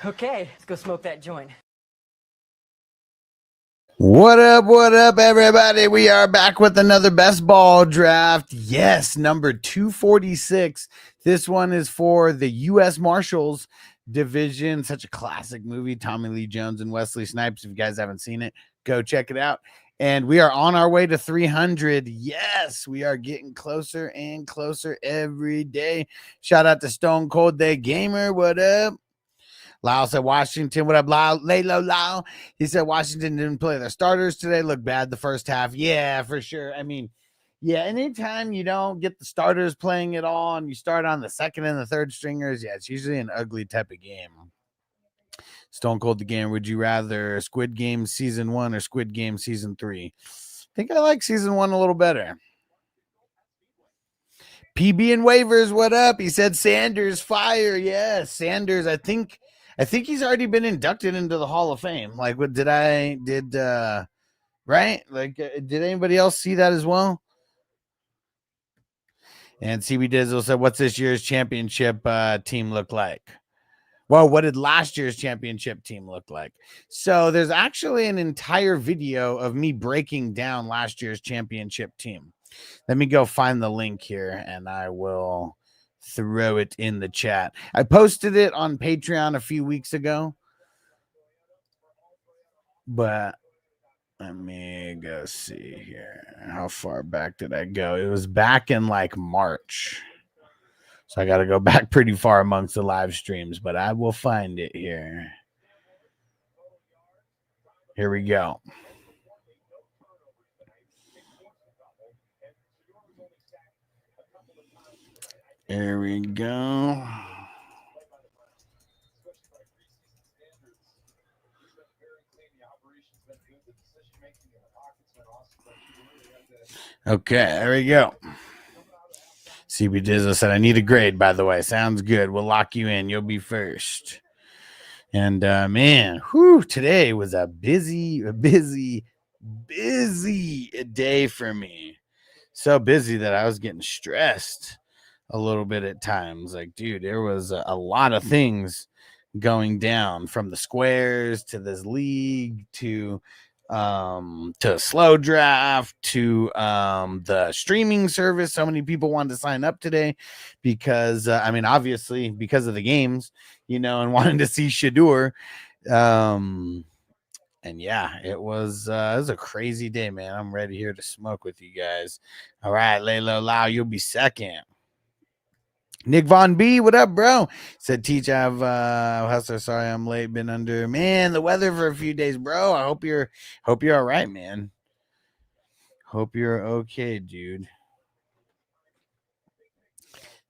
Okay, let's go smoke that joint. What up, everybody? We are back with another best ball draft. Yes, number 246. This one is for the U.S. Marshals division. Such a classic movie. Tommy Lee Jones and Wesley Snipes. If you guys haven't seen it, go check it out. And we are on our way to 300. Yes, we are getting closer and closer every day. Shout out to Stone Cold Day Gamer. What up? Lau said Washington. What up, Lau? Laylo Lau. He said Washington didn't play their starters today. Looked bad the first half. Yeah, for sure. I mean, yeah, anytime you don't get the starters playing at all and you start on the second and the third stringers, yeah, it's usually an ugly type of game. Stone Cold the Game. Would you rather Squid Game Season 1 or Squid Game Season 3? I think I like Season 1 a little better. PB and Waivers, what up? He said Sanders fire. Yeah, Sanders, I think he's already been inducted into the Hall of Fame. Like, what right? Like, did anybody else see that as well? And CB Dizzle said, what's this year's championship team look like? Well, what did last year's championship team look like? So there's actually an entire video of me breaking down last year's championship team. Let me go find the link here and I will throw it in the chat. I posted it on Patreon a few weeks ago, but let me go see here. How far back did I go? It was back in like March. So I got to go back pretty far amongst the live streams, but I will find it here. Here we go. There we go. Okay, there we go. CB Dizzle said, I need a grade, by the way. Sounds good. We'll lock you in. You'll be first. And, man, today was a busy day for me. So busy that I was getting stressed a little bit at times. Like, dude, there was a lot of things going down, from the squares to this league to slow draft to the streaming service. So many people wanted to sign up today because I mean, obviously because of the games, and wanting to see Shadur. And yeah, it was a crazy day, man. I'm ready here to smoke with you guys. All right, Laylo Lau, you'll be second. Nick Von B, what up, bro? Said, Teach, Hustler, sorry I'm late. Been under, man, the weather for a few days, bro. I hope you're all right, man. Hope you're okay, dude.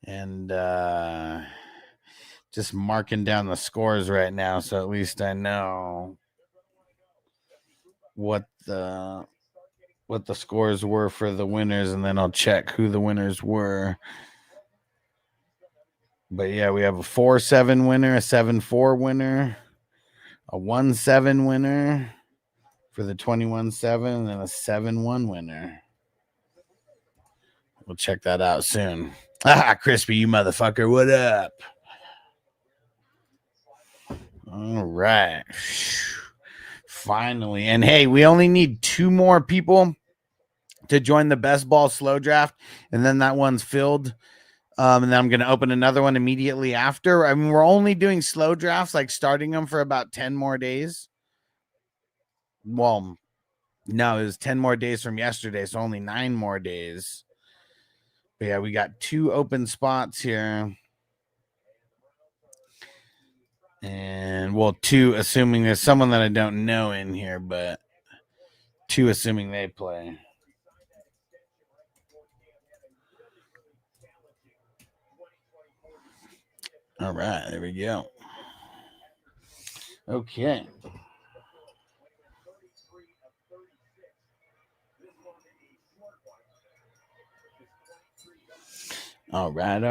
And just marking down the scores right now, so at least I know what the scores were for the winners, and then I'll check who the winners were. But yeah, we have a 4-7 winner, a 7-4 winner, a 1-7 winner for the 21-7, and a 7-1 winner. We'll check that out soon. Crispy, you motherfucker, what up? All right. Finally. And hey, we only need 2 more people to join the best ball slow draft, and then that one's filled. And then I'm going to open another one immediately after. I mean, we're only doing slow drafts, like starting them for about 10 more days. Well, no, it was 10 more days from yesterday, so only 9 more days. But yeah, we got 2 open spots here. And, well, 2, assuming there's someone that I don't know in here, but 2 assuming they play. All right, there we go. Okay. All right.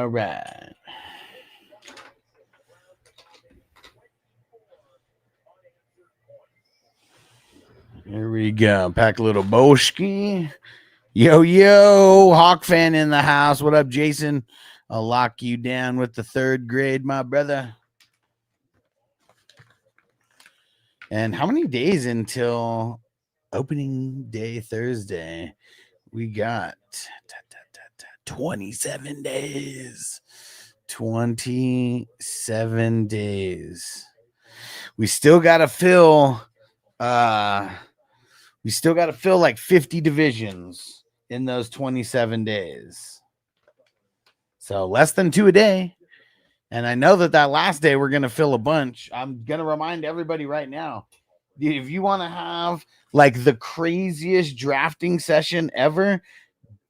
Here we go. Pack a little Boschke. Yo, Hawk fan in the house. What up, Jason? I'll lock you down with the 3rd grade, my brother. And how many days until opening day Thursday? We got 27 days. 27 days. We still got to fill like 50 divisions in those 27 days. So less than 2 a day. And I know that last day we're going to fill a bunch. I'm going to remind everybody right now, if you want to have like the craziest drafting session ever,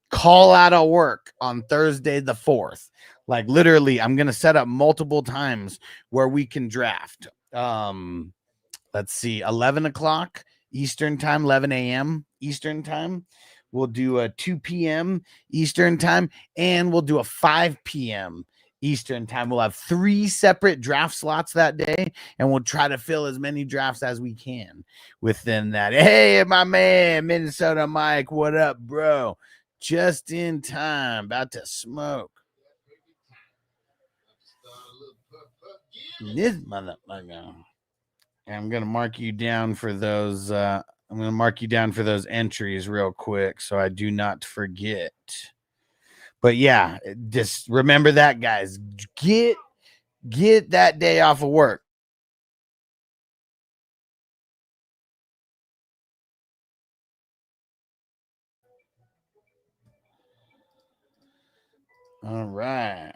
call out of work on Thursday the 4th. Like literally, I'm going to set up multiple times where we can draft. Let's see, 11 o'clock Eastern time, 11 a.m. Eastern time. We'll do a 2 p.m. Eastern time, and we'll do a 5 p.m. Eastern time. We'll have 3 separate draft slots that day, and we'll try to fill as many drafts as we can within that. Hey, my man, Minnesota Mike, what up, bro? Just in time, about to smoke. This motherfucker. I'm gonna mark you down for those. I'm gonna mark you down for those entries real quick, so I do not forget. But yeah, just remember that, guys. Get that day off of work. All right.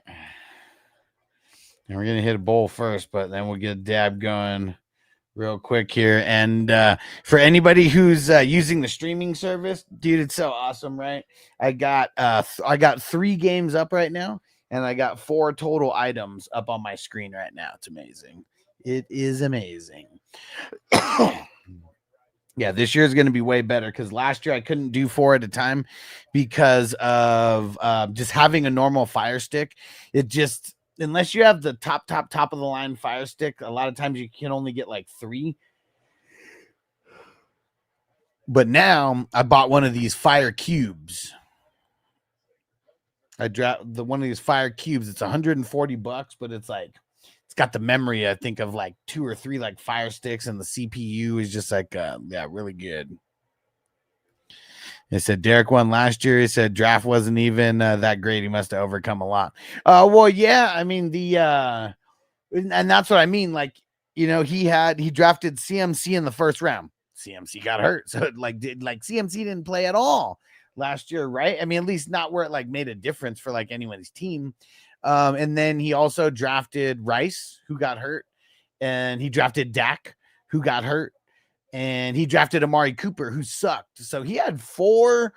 And we're gonna hit a bowl first, but then we'll get a dab going real quick here. And for anybody who's using the streaming service, dude, it's so awesome, right? I got 3 games up right now, and I got 4 total items up on my screen right now. It's amazing. It is amazing. Yeah, this year is going to be way better because last year I couldn't do 4 at a time because of just having a normal Fire Stick. It just, unless you have the top of the line Fire Stick, a lot of times you can only get like 3. But now I bought one of these Fire Cubes. I dropped one of these Fire Cubes. It's $140, but it's got the memory, I think, of like 2 or 3 like Fire Sticks, and the CPU is just like really good. They said Derek won last year. He said draft wasn't even that great. He must have overcome a lot. Well, yeah, I mean and that's what I mean. Like, he drafted CMC in the first round. CMC got hurt, so CMC didn't play at all last year, right? I mean, at least not where it like made a difference for like anyone's team. And then he also drafted Rice, who got hurt, and he drafted Dak, who got hurt, and he drafted Amari Cooper, who sucked. So he had 4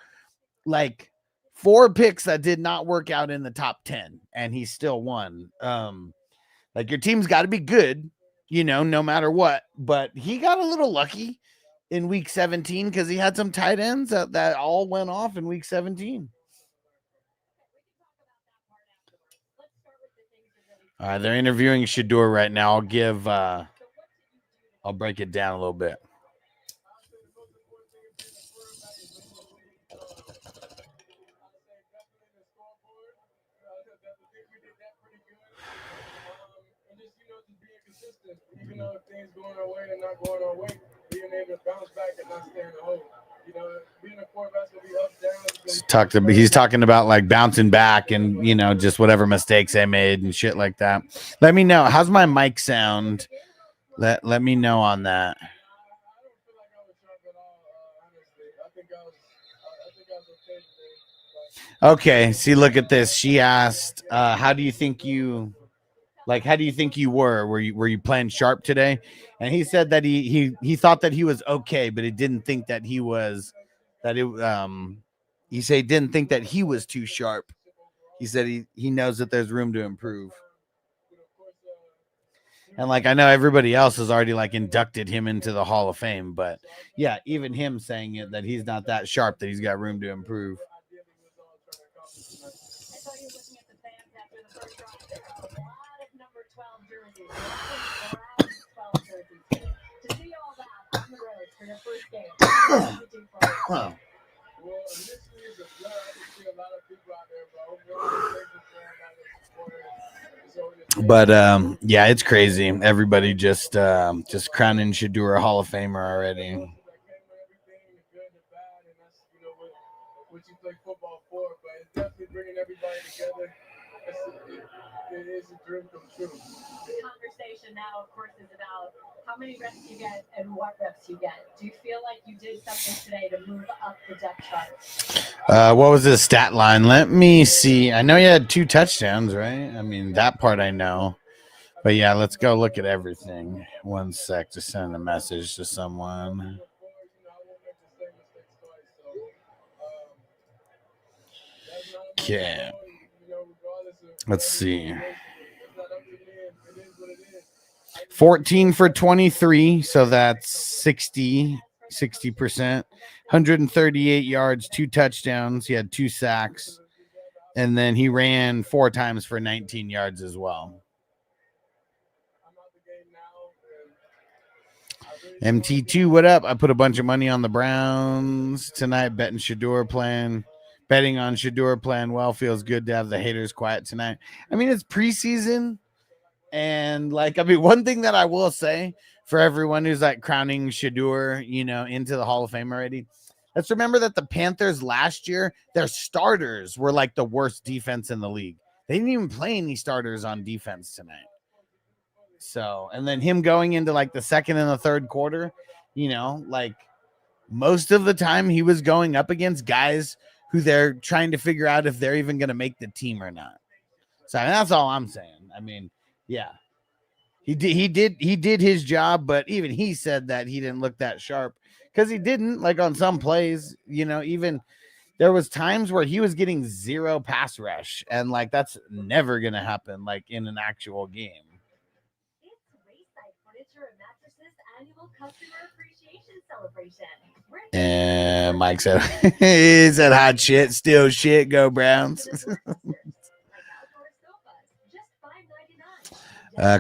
picks that did not work out in the top 10, and he still won. Like, your team's got to be good, no matter what. But he got a little lucky in week 17 because he had some tight ends that all went off in week 17. All right, they're interviewing Shador right now. I'll break it down a little bit. Even though if things going our way and not going our way, being able to bounce back and not stay in the hole. Being a quarterback's gonna be up, down. He's talking about like bouncing back and just whatever mistakes they made and shit like that. Let me know. How's my mic sound? Let me know on that. Okay, see, look at this. She asked, how do you think you were? Were you playing sharp today? And he said that he thought that he was okay, but he didn't think that he was he said he didn't think that he was too sharp. He said he knows that there's room to improve. And I know everybody else has already inducted him into the Hall of Fame, but yeah, even him saying it that he's not that sharp, that he's got room to improve. But yeah, it's crazy. Everybody just crowning Shadura Hall of Famer already. What you play football for, but it's definitely bringing everybody together. It is a dream come true. The conversation now, of course, is about how many reps you get and what reps you get. Do you feel like you did something today to move up the depth chart? What was his stat line? Let me see. I know he had 2 touchdowns, right? I mean, that part I know. But yeah, let's go look at everything. One sec to send a message to someone. Okay. Let's see. 14 for 23, so that's 60%. 138 yards, 2 touchdowns. He had 2 sacks. And then he ran 4 times for 19 yards as well. MT2, what up? I put a bunch of money on the Browns tonight, betting on Shador playing well. Feels good to have the haters quiet tonight. I mean, it's preseason, and one thing that I will say for everyone who's crowning Shador, into the Hall of Fame already, let's remember that the Panthers last year, their starters were the worst defense in the league. They didn't even play any starters on defense tonight. So, and then him going into the second and the third quarter, most of the time he was going up against guys who they're trying to figure out if they're even going to make the team or not. So that's all I'm saying. I mean, yeah, he did his job, but even he said that he didn't look that sharp because he didn't on some plays, even there was times where he was getting 0 pass rush, and that's never going to happen in an actual game. And Mike said, he said hot shit, still shit, go Browns.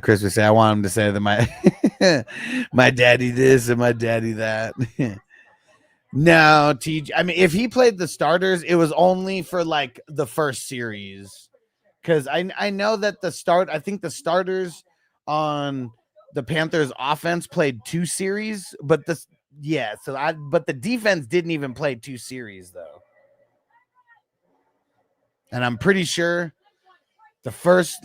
Chris would say, I want him to say that my daddy this and my daddy that. No, TJ. I mean, if he played the starters, it was only for the first series. Because I know that I think the starters on the Panthers offense played 2 series, but the defense didn't even play 2 series though. And I'm pretty sure the first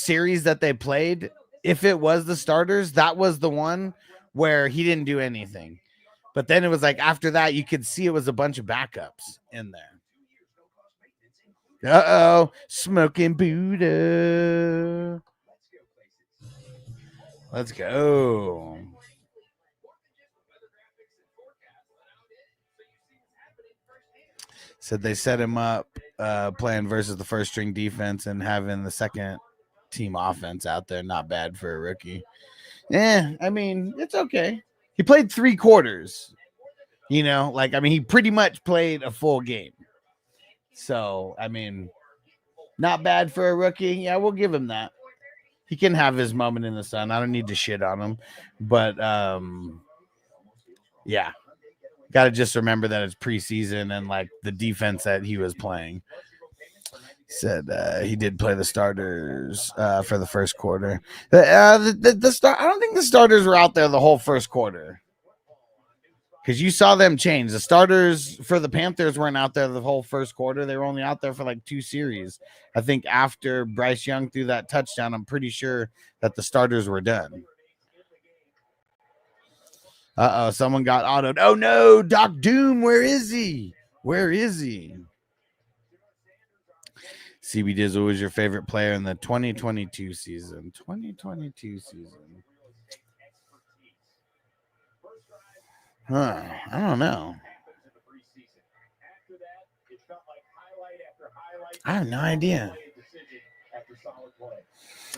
series that they played, if it was the starters, that was the one where he didn't do anything. But then it was after that, you could see it was a bunch of backups in there. Uh-oh, smoking Buddha. Let's go. Said they set him up playing versus the first string defense and having the second team offense out there. Not bad for a rookie. Yeah, I mean, it's okay. He played 3 quarters. He pretty much played a full game. So, I mean, not bad for a rookie. Yeah, we'll give him that. He can have his moment in the sun. I don't need to shit on him. But, yeah. Got to just remember that it's preseason and, the defense that he was playing. He said he did play the starters for the first quarter. I don't think the starters were out there the whole first quarter. Because you saw them change. The starters for the Panthers weren't out there the whole first quarter. They were only out there for 2 series. I think after Bryce Young threw that touchdown, I'm pretty sure that the starters were done. Uh-oh, someone got autoed. Oh, no, Doc Doom, where is he? Where is he? CB Dizzle was your favorite player in the 2022 season. 2022 season. Huh, I don't know. I have no idea.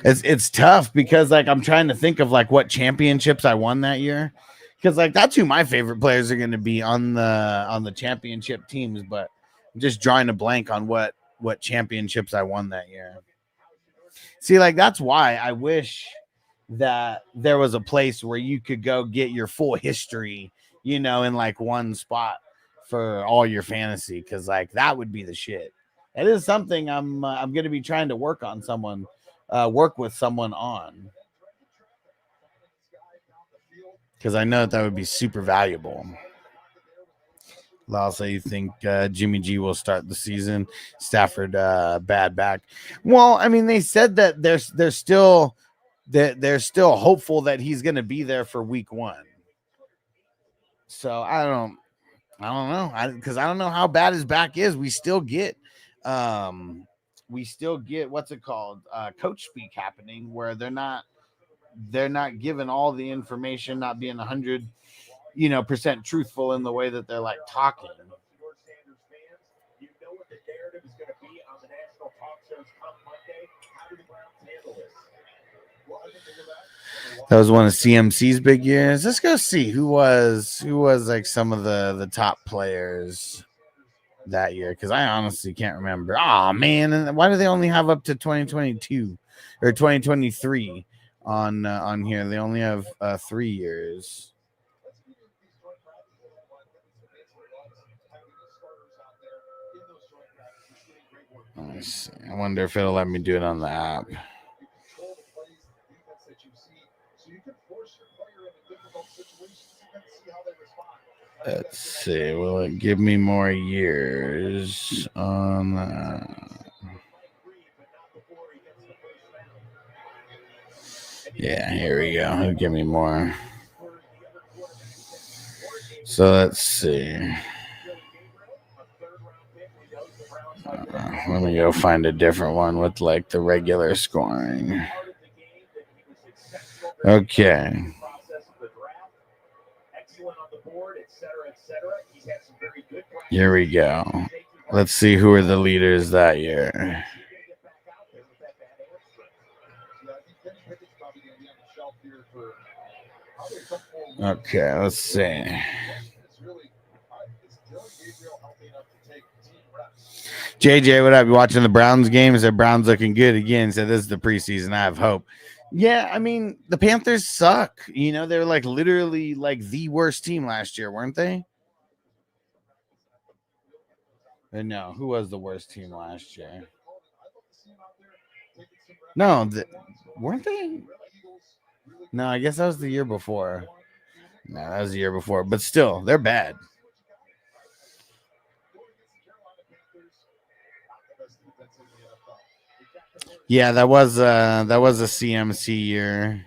It's tough because I'm trying to think of what championships I won that year. Because that's who my favorite players are going to be on the championship teams, but I'm just drawing a blank on what championships I won that year. See, that's why I wish that there was a place where you could go get your full history, in one spot for all your fantasy, because that would be the shit. It is something I'm going to be trying to work on work with someone on, because I know that would be super valuable. Also, you think Jimmy G will start the season? Stafford bad back. Well, I mean, they said that they're still hopeful that he's going to be there for week 1. So I don't know, because I don't know how bad his back is. We still get what's it called, coach speak happening, where they're not giving all the information, not being 100% truthful in the way that they're like talking. That was one of CMC's big years. Let's go see who was like some of the top players that year, because I honestly can't remember. Oh man, and why do they only have up to 2022 or 2023 on here? They only have 3 years. Let's see. I wonder if it'll let me do it on the app. Let's see. Will it give me more years on that? Yeah, here we go. It'll give me more. So let's see. Let me go find a different one with like the regular scoring. Okay. Here we go. Let's see who are the leaders that year. Okay, let's see. JJ, what up? You watching the Browns game? Is the Browns looking good again? Said this is the preseason. I have hope. Yeah, I mean, the Panthers suck. You know, they're like literally like the worst team last year, weren't they? No, who was the worst team last year? No, weren't they? No, I guess that was the year before. No, that was the year before. But still, they're bad. Yeah, that was a CMC year.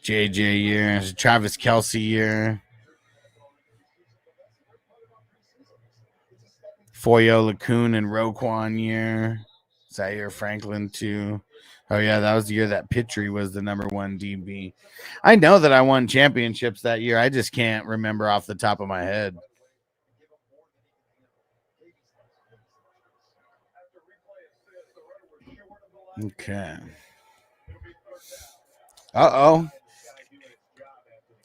JJ year, Travis Kelce year. Foyo, LaCoon, and Roquan year. Zaire Franklin too. Oh yeah, that was the year that Pittry was the number 1 DB. I know that I won championships that year. I just can't remember off the top of my head. Okay. Uh-oh.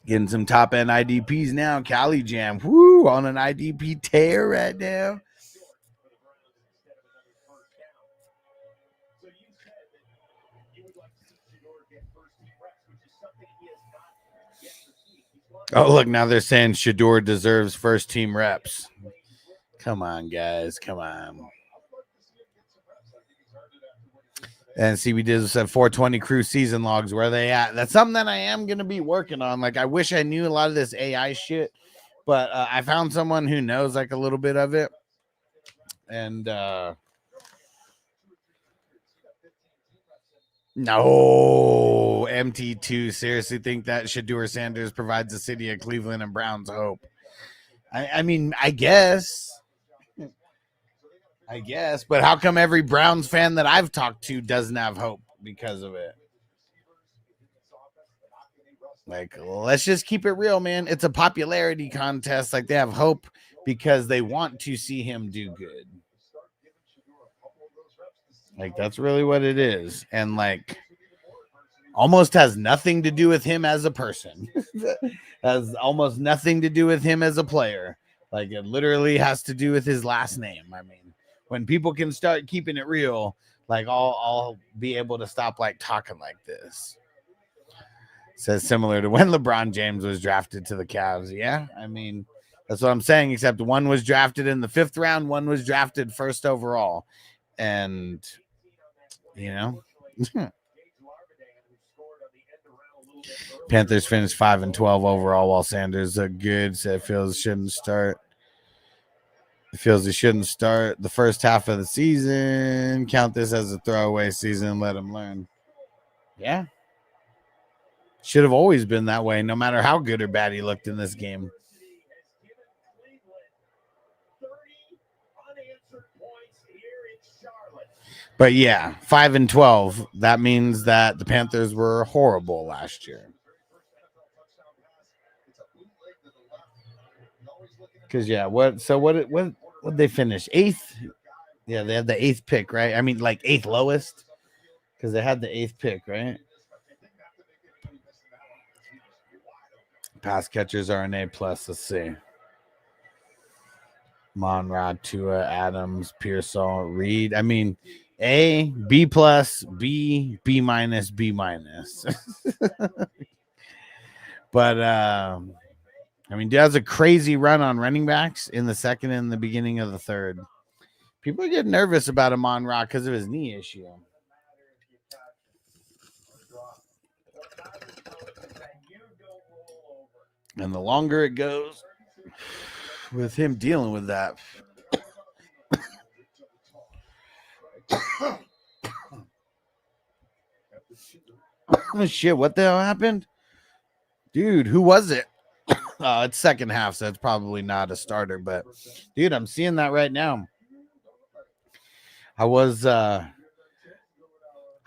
Getting some top end IDPs now. Cali Jam. Woo, on an IDP tear right now. Oh, look, now they're saying Shador deserves first team reps. Come on, guys. Come on. And see, we did said 420 crew season logs. Where are they at? That's something that I am going to be working on. Like, I wish I knew a lot of this AI shit, but I found someone who knows like a little bit of it. And no, MT2 seriously think that Shador Sanders provides the city of Cleveland and Browns hope. I mean, I guess, but how come every Browns fan that I've talked to doesn't have hope because of it? Like, let's just keep it real, man. It's a popularity contest. Like, they have hope because they want to see him do good. Like, that's really what it is. And like, almost has nothing to do with him as a person. Has almost nothing to do with him as a player. Like, it literally has to do with his last name. I mean, when people can start keeping it real, like, I'll be able to stop like talking like this. Says similar to when LeBron James was drafted to the Cavs. Yeah, I mean, that's what I'm saying, except one was drafted in the 5th round, one was drafted 1st overall. And, you know, Panthers finished 5-12 overall, while Sanders looked good. So it feels shouldn't start. It feels he shouldn't start the first half of the season. Count this as a throwaway season. Let him learn. Yeah. Should have always been that way, no matter how good or bad he looked in this game. But yeah, 5-12. That means that the Panthers were horrible last year. Because what they finish? 8th? Yeah, they had the 8th pick, right? I mean, like 8th lowest. Because they had the 8th pick, right? Pass catchers are an A+. Let's see. Monrod, Tua, Adams, Pearsall, Reed. I mean, A, B+, B, B-, B-. But I mean, dude has a crazy run on running backs in the second and the beginning of the third. People are getting nervous about Amon Ra because of his knee issue. And the longer it goes with him dealing with that. Oh, shit, what the hell happened? Dude, who was it? It's second half, so it's probably not a starter. But, dude, I'm seeing that right now. I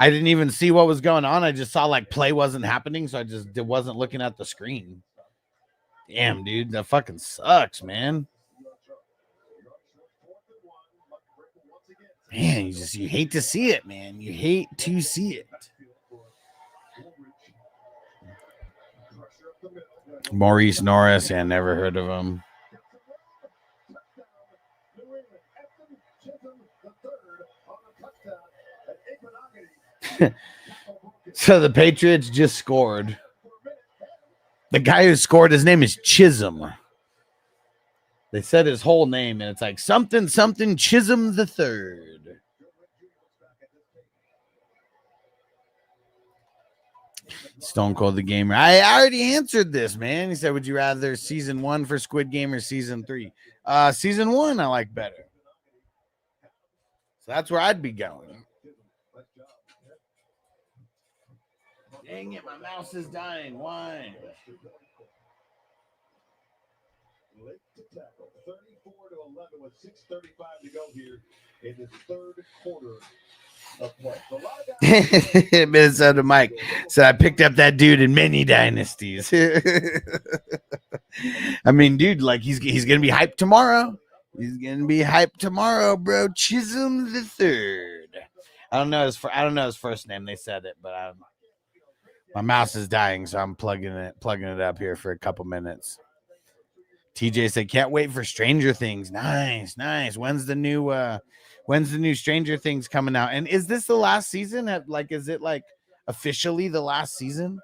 didn't even see what was going on. I just saw, like, play wasn't happening, so I just wasn't looking at the screen. Damn, dude, that fucking sucks, man. Man, you hate to see it, man. You hate to see it. Maurice Norris, yeah, never heard of him. So the Patriots just scored. The guy who scored, his name is Chisholm. They said his whole name, and it's like something Chisholm the Third. Stone Cold the Gamer. I already answered this, man. He said, would you rather season 1 for Squid Game or season 3? Season 1 I like better. So that's where I'd be going. Dang it, my mouse is dying. Why? Late to tackle, 34-11 with 6:35 to go here in the third quarter of play. Minnesota Mike said, I picked up that dude in many dynasties. I mean, dude, like he's gonna be hyped tomorrow. He's gonna be hyped tomorrow, bro. Chisholm the Third. I don't know his first name. They said it, but my mouse is dying, so I'm plugging it up here for a couple minutes. TJ said, can't wait for Stranger Things. Nice. When's the new Stranger Things coming out? And is this the last season? Is it like officially the last season?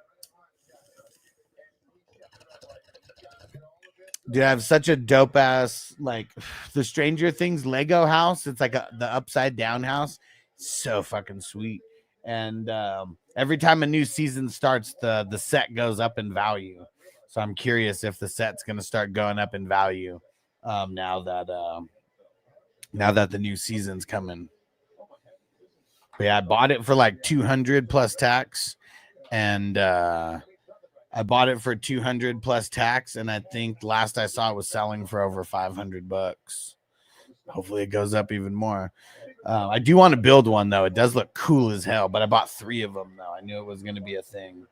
Dude, I have such a dope ass, like the Stranger Things Lego house. It's like the upside down house. So fucking sweet. And every time a new season starts, the set goes up in value. So I'm curious if the set's going to start going up in value now that the new season's coming. But yeah, I bought it for like $200 plus tax, and I bought it for $200 plus tax, and I think last I saw it was selling for over $500. Hopefully, it goes up even more. I do want to build one though. It does look cool as hell, but I bought 3 of them though. I knew it was going to be a thing.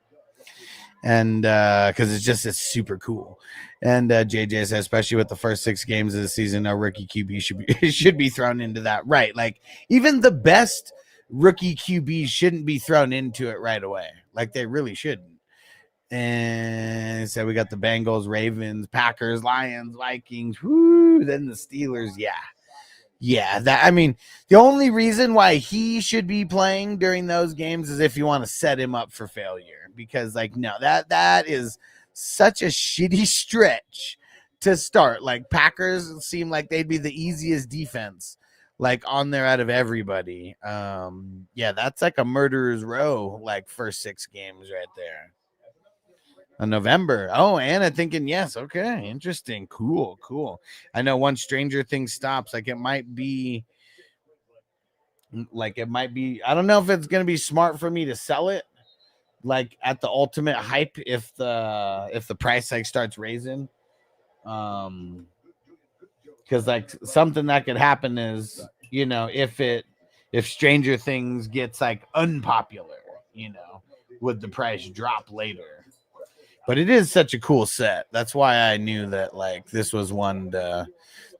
And because it's super cool. And JJ says, especially with the first 6 games of the season, no rookie QB should be thrown into that. Right. Like even the best rookie QBs shouldn't be thrown into it right away. Like they really shouldn't. And so we got the Bengals, Ravens, Packers, Lions, Vikings, then the Steelers. Yeah, the only reason why he should be playing during those games is if you want to set him up for failure, because no, that is such a shitty stretch to start. Like Packers seem like they'd be the easiest defense. like on there out of everybody. Yeah, that's like a murderer's row, like first 6 games right there. November. Oh, Anna thinking yes. Okay, interesting. Cool. I know once Stranger Things stops, like it might be. I don't know if it's gonna be smart for me to sell it like at the ultimate hype if the price like starts raising. Because like something that could happen is, you know, if Stranger Things gets like unpopular, you know, would the price drop later? But it is such a cool set. That's why I knew that like this was one that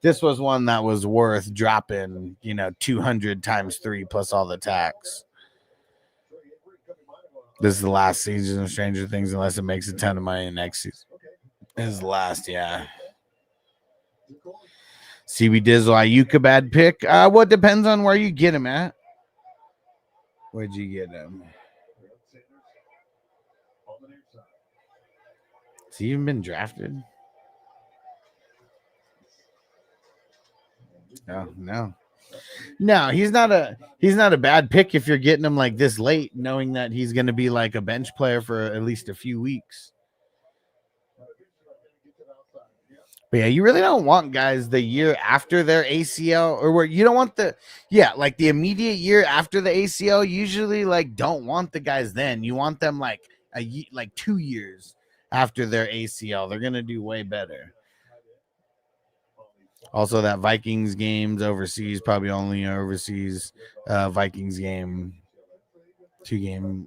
was worth dropping, you know, 200 times 3 plus all the tax. This is the last season of Stranger Things unless it makes a ton of money next season. This is the last, yeah. CB Dizzle, Ayuka bad pick. Well, it depends on where you get him at. Where'd you get him? Has he even been drafted? No. He's not a bad pick if you're getting him like this late, knowing that he's going to be like a bench player for at least a few weeks. But yeah, you really don't want guys the year after their ACL, or where you don't want the immediate year after the ACL. Usually, like, don't want the guys then. You want them like 2 years after their ACL. They're gonna do way better. Also, that Vikings games overseas, probably only overseas Vikings game. 2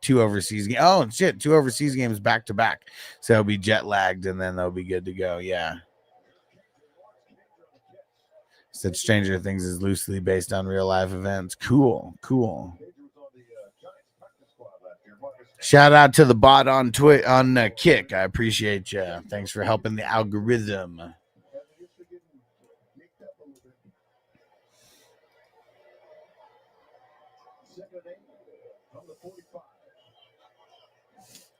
overseas games. Oh shit, 2 overseas games back to back. So it'll be jet lagged and then they'll be good to go. Yeah. Said Stranger Things is loosely based on real life events. Cool. Shout out to the bot on Kick. I appreciate you. Thanks for helping the algorithm.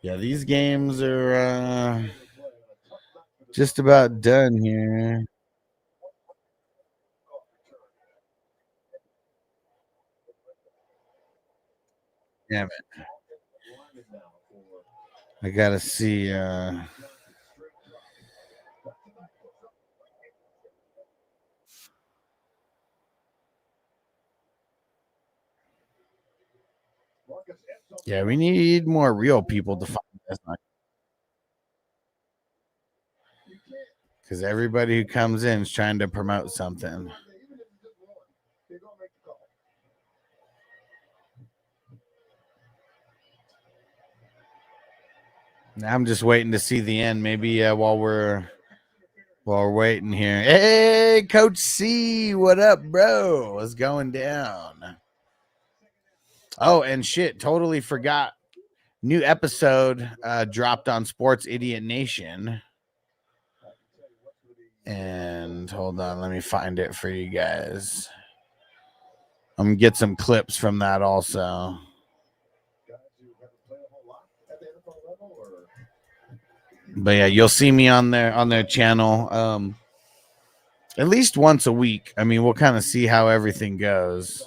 Yeah, these games are just about done here. Damn it. I gotta see yeah, we need more real people to find this, because everybody who comes in is trying to promote something. I'm just waiting to see the end. Maybe while we're waiting here. Hey, Coach C, what up, bro? What's going down? Oh, and shit, totally forgot. New episode dropped on Sports Idiot Nation. And hold on, let me find it for you guys. I'm gonna get some clips from that also. But yeah, you'll see me on their channel at least once a week. I mean, we'll kind of see how everything goes.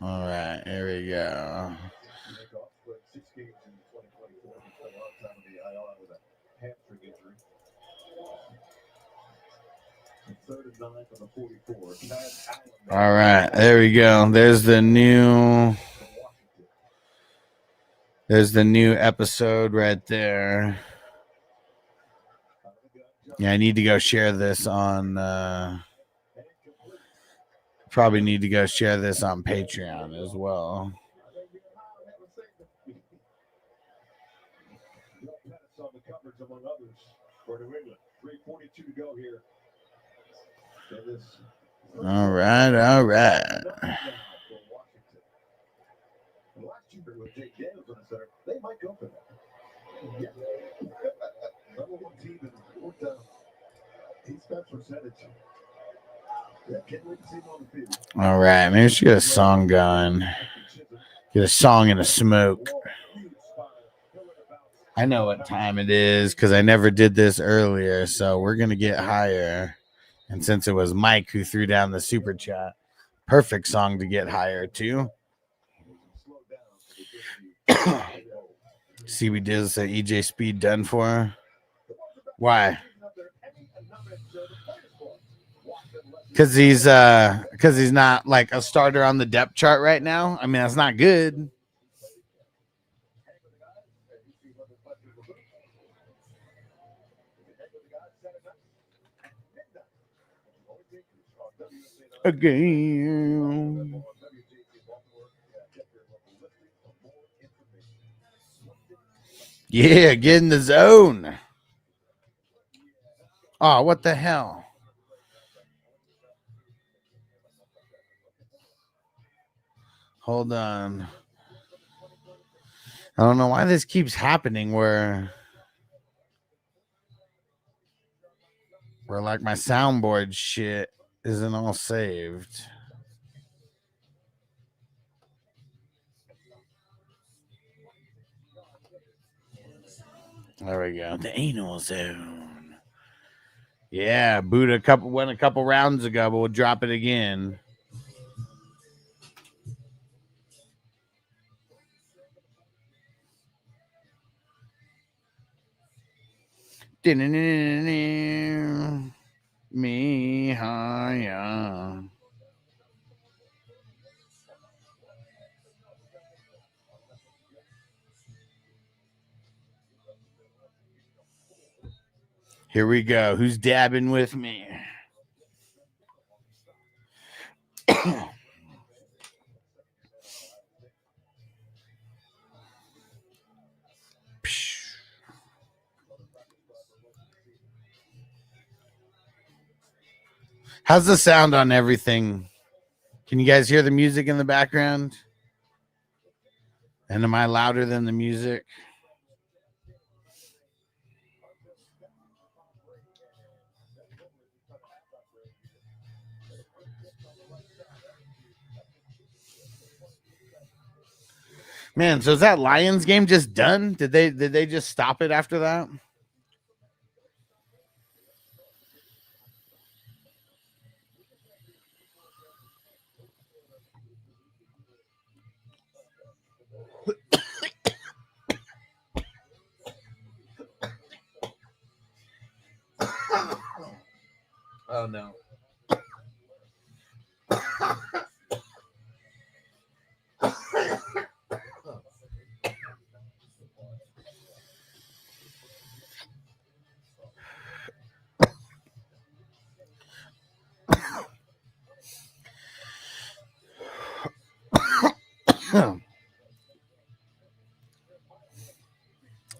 All right, here we go. All right, there we go. There's the new episode right there. Yeah, I need to go share this on probably need to go share this on Patreon as well. All right. All right, maybe we should get a song going. Get a song and a smoke. I know what time it is because I never did this earlier. So we're going to get higher. And since it was Mike who threw down the super chat, perfect song to get higher to. See, we did this at EJ Speed done for her. Why? Because he's not like a starter on the depth chart right now. I mean, that's not good. Again. Yeah, get in the zone. Oh, what the hell? Hold on. I don't know why this keeps happening where like my soundboard shit isn't all saved. There we go. The anal zone. Yeah, went a couple rounds ago, but we'll drop it again. Me higher. Here we go. Who's dabbing with me? How's the sound on everything? Can you guys hear the music in the background? And am I louder than the music? Man, so is that Lions game just done? Did they just stop it after that? Oh no.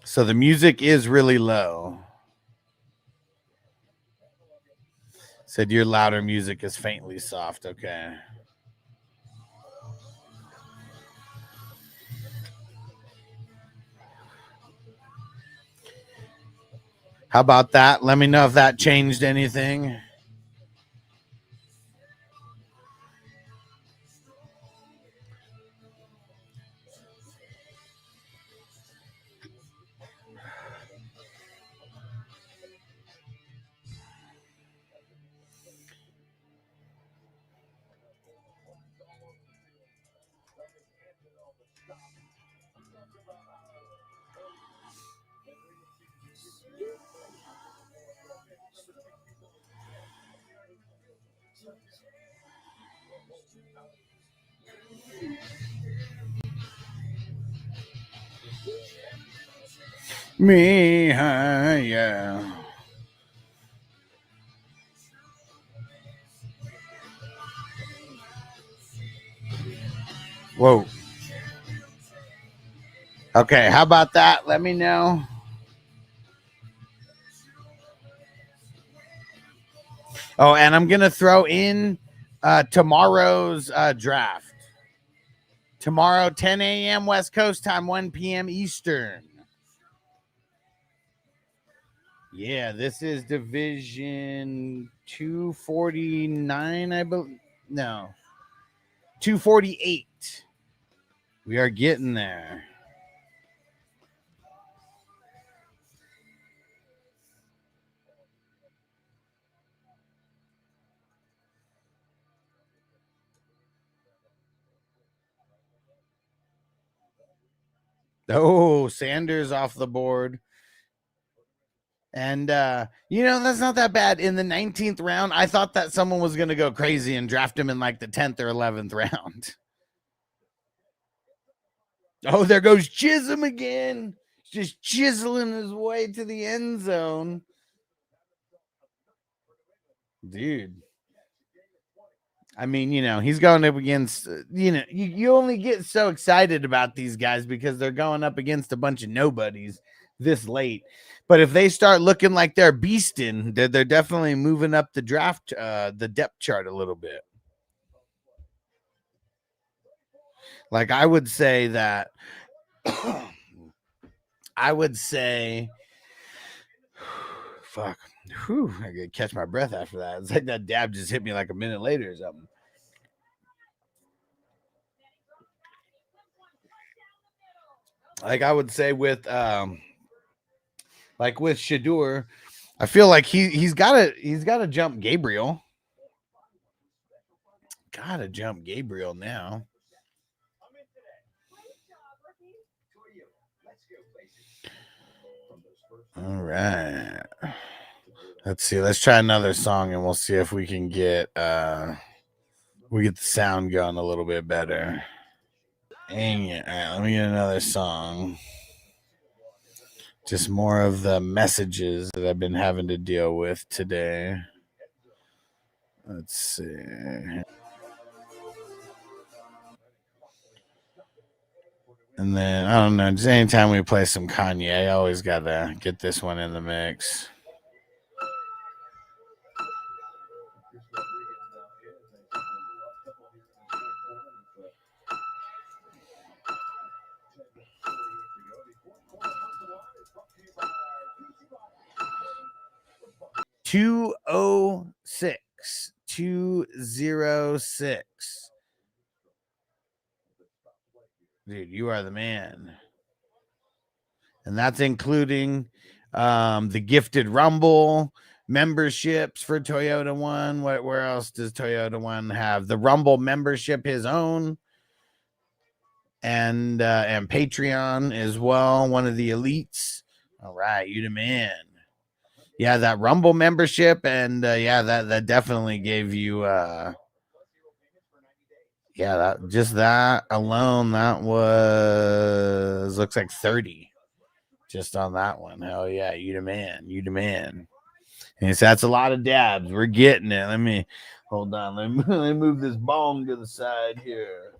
So the music is really low. Said your louder music is faintly soft. Okay. How about that? Let me know if that changed anything. Me, yeah. Whoa. Okay, how about that? Let me know. Oh, and I'm gonna throw in tomorrow's draft. Tomorrow, 10 a.m. West Coast time, 1 p.m. Eastern. Yeah, this is division 249, I believe. No, 248. We are getting there. Oh, Sanders off the board. And, that's not that bad. In the 19th round, I thought that someone was going to go crazy and draft him in like the 10th or 11th round. Oh, there goes Chisholm again. Just chiseling his way to the end zone. Dude. I mean, he's going up against, you only get so excited about these guys because they're going up against a bunch of nobodies this late. But if they start looking like they're beasting, they're definitely moving up the draft, the depth chart a little bit. Like I would say that, fuck. Whew, I could catch my breath after that. It's like that dab just hit me like a minute later or something. Like I would say with Shadur, I feel like he's gotta jump Gabriel. Gotta jump Gabriel now. All right. Let's see. Let's try another song and we'll see if we can get the sound going a little bit better. Dang it. All right, let me get another song. Just more of the messages that I've been having to deal with today. Let's see. And then, I don't know, just anytime we play some Kanye, I always got to get this one in the mix. $206. Dude, you are the man. And that's including the gifted Rumble memberships for Toyota One. Where else does Toyota One have? The Rumble membership, his own. And Patreon as well, one of the elites. All right, you the man. Yeah, that Rumble membership, and that definitely gave you that alone, that looks like 30 just on that one. Hell yeah, you the man. And so that's a lot of dabs. We're getting it. Let me hold on. Let me move this bong to the side here.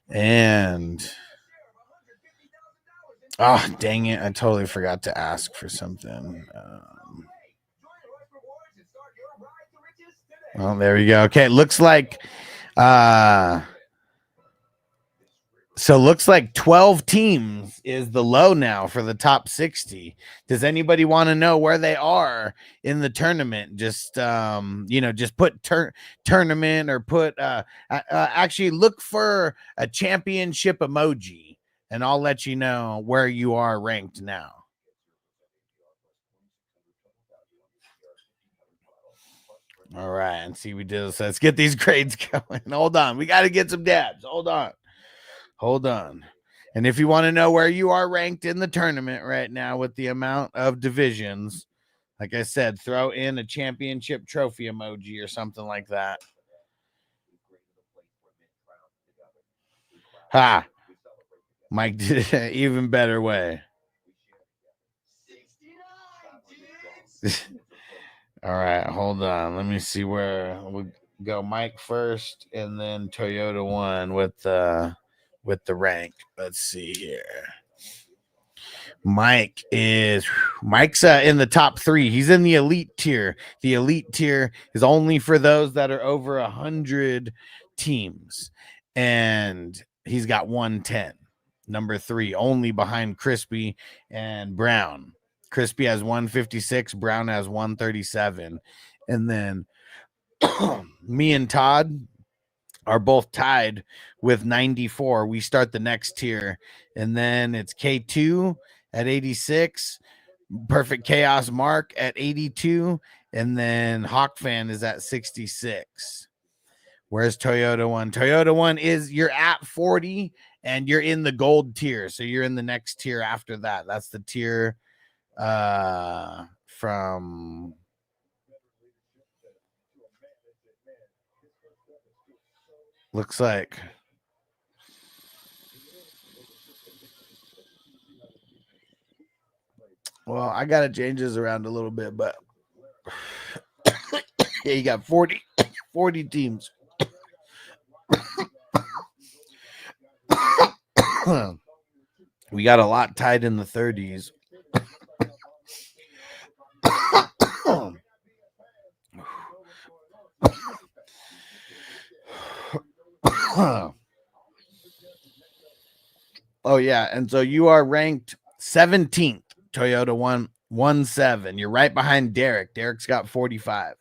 And oh, dang it, I totally forgot to ask for something. Well, there we go. Okay, looks like 12 teams is the low now for the top 60. Does anybody want to know where they are in the tournament? Just just put tournament or put actually look for a championship emoji and I'll let you know where you are ranked now. All right, and see, we did this. Let's get these grades going. Hold on. We got to get some dabs. Hold on. And if you want to know where you are ranked in the tournament right now with the amount of divisions, like I said, throw in a championship trophy emoji or something like that. Ha! Mike did it an even better way. All right, hold on. Let me see where we'll go. Mike first, and then Toyota One with the rank. Let's see here. Mike's in the top 3. He's in the elite tier. The elite tier is only for those that are over 100 teams, and he's got 110. Number 3, only behind Crispy and Brown. Crispy has 156, Brown has 137. And then me and Todd are both tied with 94. We start the next tier. And then it's K2 at 86, Perfect Chaos Mark at 82, and then Hawk Fan is at 66. Where's Toyota One? Toyota One is you're at 40 and you're in the gold tier. So you're in the next tier after that. That's the tier from looks like. Well, I got to change this around a little bit, but yeah, you got 40 teams. We got a lot tied in the 30s. Oh yeah, and so you are ranked 17th, Toyota 117. You're right behind Derek. Derek's got 45.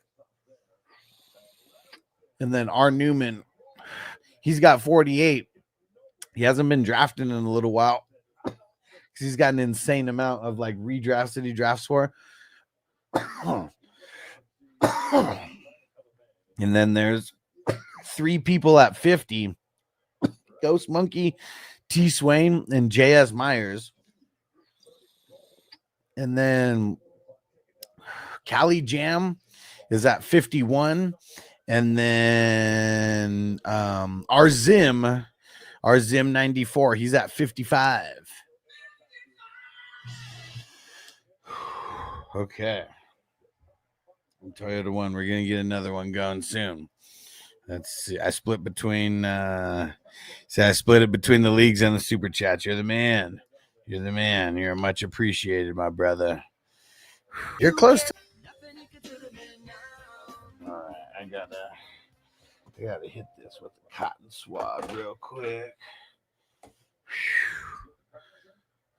And then R. Newman, he's got 48. He hasn't been drafted in a little while because he's got an insane amount of like redrafts that he drafts for. And then there's 3 people at 50. Ghost Monkey, T. Swain, and J.S. Myers. And then Cali Jam is at 51. And then our Zim 94, he's at 55. Okay. Toyota One, we're gonna get another one going soon. Let's see. I split it between the leagues and the super chats. You're the man. You're the man. You're much appreciated, my brother. You're close to. All right, I gotta hit this with the cotton swab real quick.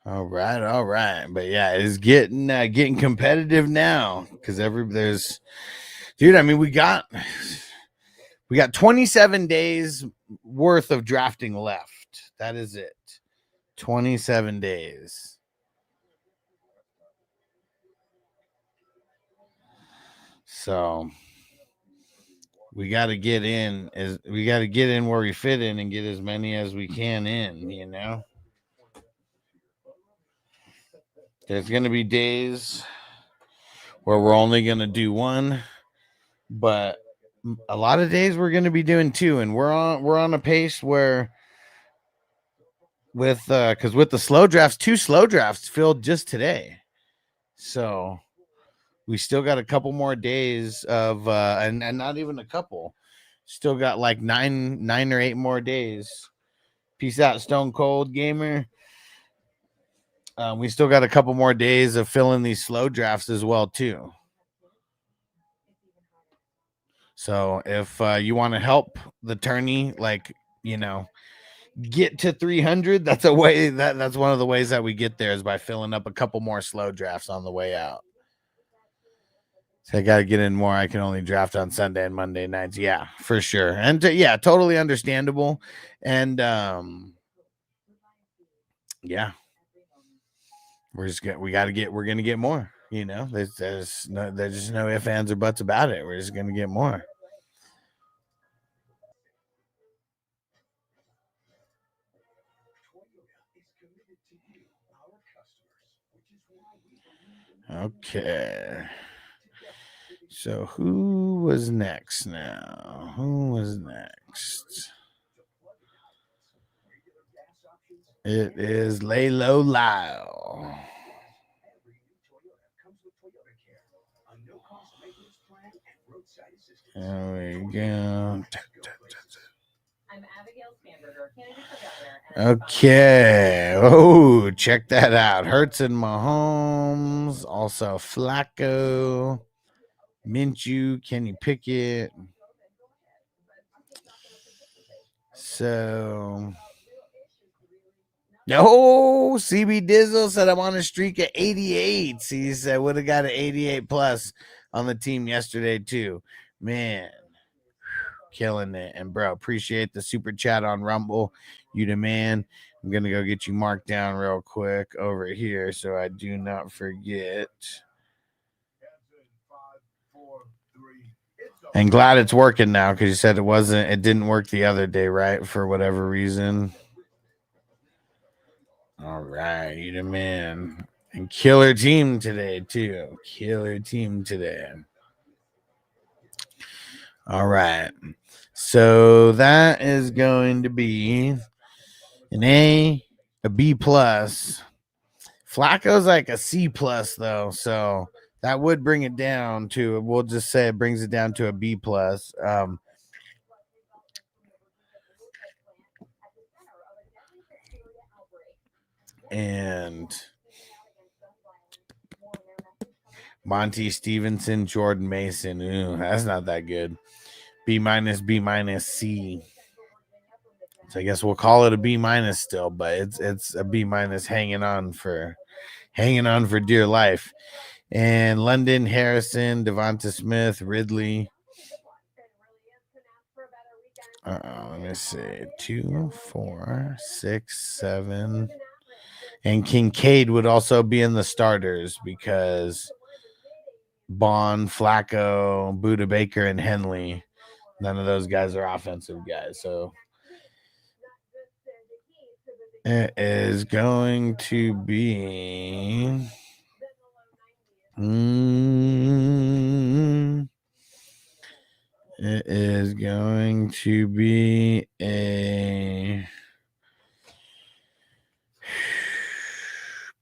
All right. But yeah, it's getting competitive now because dude. I mean, we got 27 days worth of drafting left. That is it. 27 days. So we got to get in where we fit in and get as many as we can in, you know. There's going to be days where we're only going to do one, but a lot of days we're going to be doing 2, and we're on a pace where with the slow drafts, 2 slow drafts filled just today. So we still got a couple more days of and not even a couple. Still got like 9 or 8 more days. Peace out, Stone Cold Gamer. We still got a couple more days of filling these slow drafts as well too. So if you want to help the tourney, like, you know, get to 300, that's one of the ways that we get there is by filling up a couple more slow drafts on the way out. So I got to get in more. I can only draft on Sunday and Monday nights. Yeah, for sure. And yeah, totally understandable. And yeah, we're going to get more, you know, there's just no ifs, ands, or buts about it. We're just going to get more. Okay. So who was next now? Who was next? It is Laylo Lyle. There we go. Okay. Oh, check that out. Hurts and Mahomes. Also Flacco. Minshew. Kenny Pickett. So. No, CB Dizzle said I'm on a streak at 88. He said would have got an 88 plus on the team yesterday too. Man, killing it. And bro, appreciate the super chat on Rumble. You the man. I'm gonna go get you marked down real quick over here so I do not forget. And glad it's working now because you said it didn't work the other day, right? For whatever reason. All right, you the man. And killer team today, too. Killer team today. All right. So that is going to be an A, a B plus. Flacco's like a C plus, though. So that would bring it down to, we'll just say it brings it down to a B plus. And Monty Stevenson, Jordan Mason. Ooh, that's not that good. B minus, B minus, C. So I guess we'll call it a B minus still, but it's a B minus hanging on for dear life. And London, Harrison, Devonta Smith, Ridley. Let me see. 2, 4, 6, 7. And Kincaid would also be in the starters because Bond, Flacco, Buda Baker, and Henley, none of those guys are offensive guys. So it is going to be it is going to be a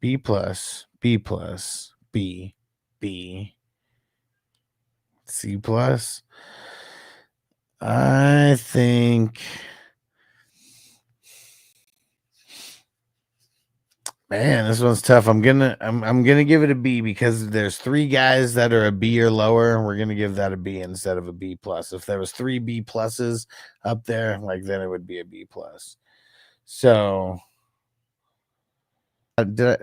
B plus, B plus, B, B, C plus. I think, man, this one's tough. I'm gonna give it a B because there's 3 guys that are a B or lower, and we're gonna give that a B instead of a B plus. If there was 3 B pluses up there, like then it would be a B plus. So no, the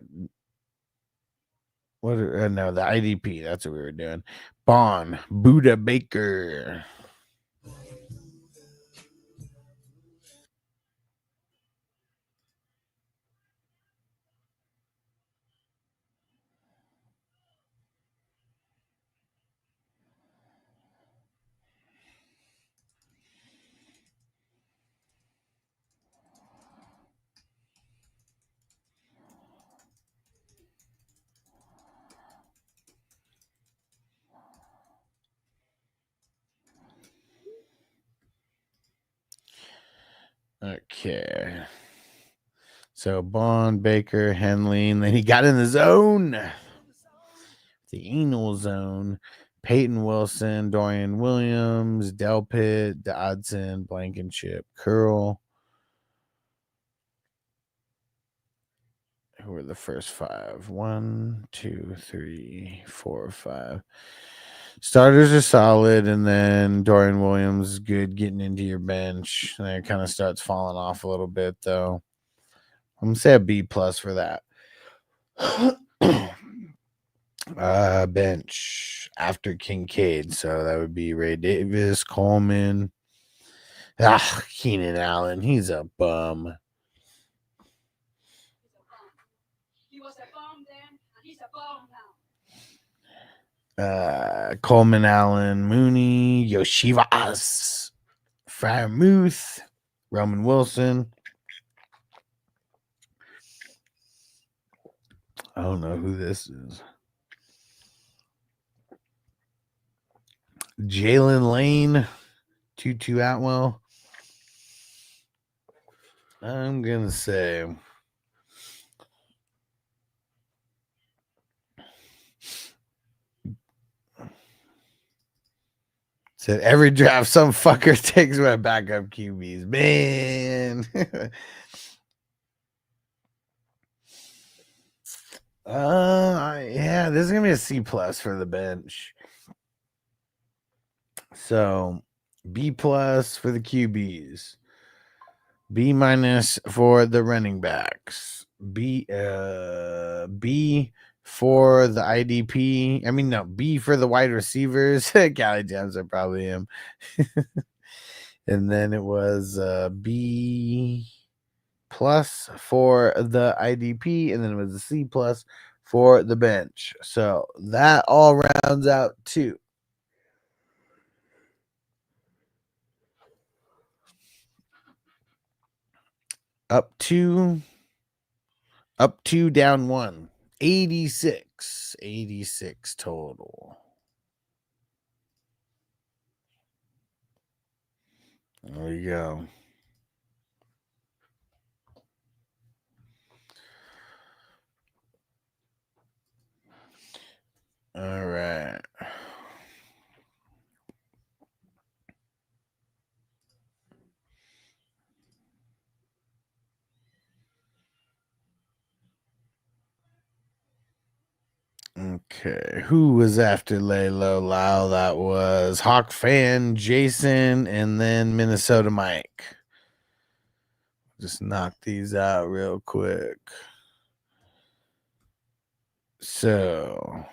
IDP. That's what we were doing. Bond, Buda Baker. Okay. So Bond, Baker, Henley, and then he got in the zone. The anal zone. Peyton Wilson, Dorian Williams, Delpit, Dodson, Blankenship, Curl. Who were the first 5? 1, 2, 3, 4, 5. Starters are solid, and then Dorian Williams is good getting into your bench. And then it kind of starts falling off a little bit, though. I'm gonna say a B plus for that. Bench after Kincaid, so that would be Ray Davis, Coleman. Keenan Allen, he's a bum. He was a bum then, and he's a bum now. Coleman, Allen, Mooney, Yoshivas, Fryermuth, Roman Wilson. I don't know who this is. Jalen Lane, Tutu Atwell. I'm gonna say said every draft some fucker takes my backup QBs. Man. Yeah, this is gonna be a C plus for the bench. So B plus for the QBs, B minus for the running backs, B for the IDP. I mean, no, B for the wide receivers. Cali Gems are probably him. And then it was B plus for the IDP, and then it was a C plus for the bench. So that all rounds out to Up two, down one. 86. 86 total. There we go. All right. Okay, who was after Laylo Lau? That was Hawk Fan, Jason, and then Minnesota Mike. Just knock these out real quick. So,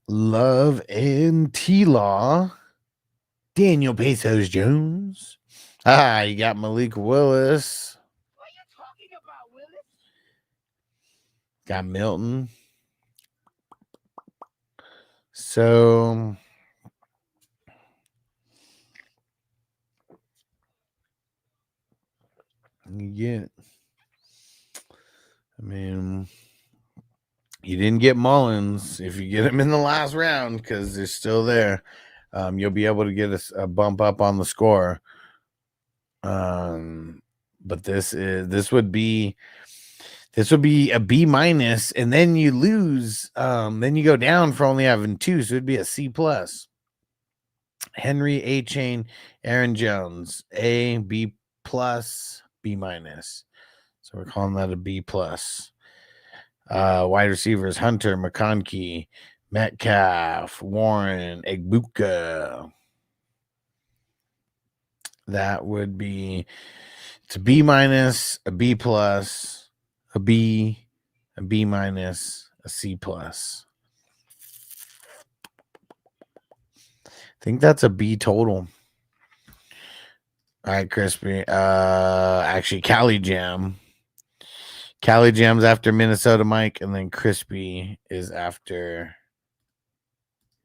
Love and T-Law, Daniel Pesos Jones. You got Malik Willis. What are you talking about, Willis? Got Milton. So, you get, I mean, you didn't get Mullins. If you get him in the last round, because they're still there, you'll be able to get a bump up on the score. But this would be a B minus, and then you lose. Then you go down for only having 2, so it'd be a C plus. Henry, A Chain, Aaron Jones, A, B plus, B minus. So we're calling that a B plus. Wide receivers: Hunter, McConkey, Metcalf, Warren, Egbuka. That would be, it's a B minus, a B plus, a B minus, a C plus. I think that's a B total. All right, Crispy. Actually, Cali Jam. Cali Jam's after Minnesota Mike, and then Crispy's after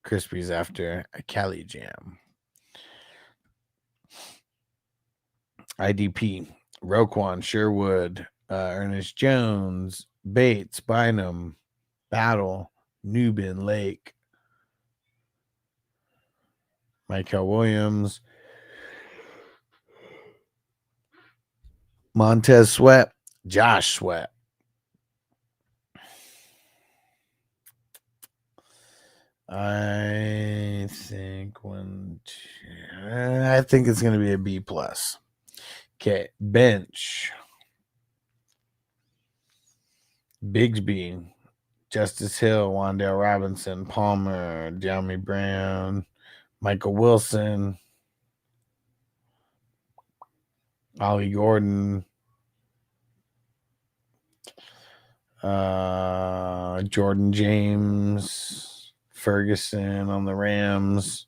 a Cali Jam. IDP, Roquan, Sherwood, Ernest Jones, Bates, Bynum, Battle, Newbin, Lake, Michael Williams, Montez Sweat, Josh Sweat. I think it's going to be a B plus. Okay, bench. Bigsby, Justice Hill, Wandale Robinson, Palmer, Jeremy Brown, Michael Wilson, Ollie Gordon, Jordan James, Ferguson on the Rams.